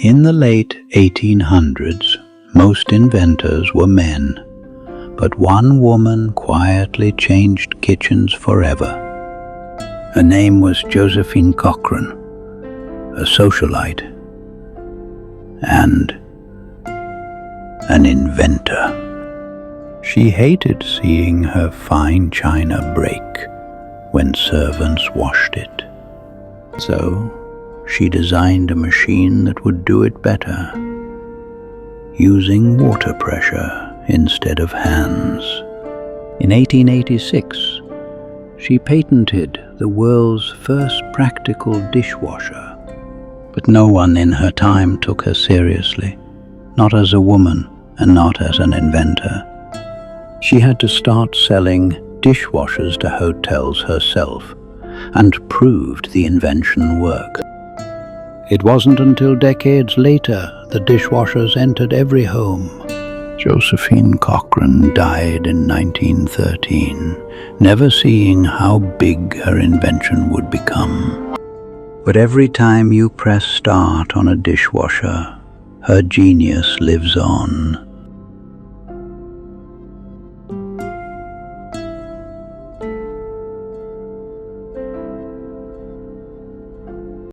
In the late 1800s, most inventors were men, but one woman quietly changed kitchens forever. Her name was Josephine Cochrane, a socialite and an inventor. She hated seeing her fine china break when servants washed it. So she designed a machine that would do it better, using water pressure instead of hands. In 1886, she patented the world's first practical dishwasher. But no one in her time took her seriously, not as a woman and not as an inventor. She had to start selling dishwashers to hotels herself, and proved the invention worked. It wasn't until decades later the dishwashers entered every home. Josephine Cochrane died in 1913, never seeing how big her invention would become. But every time you press start on a dishwasher, her genius lives on.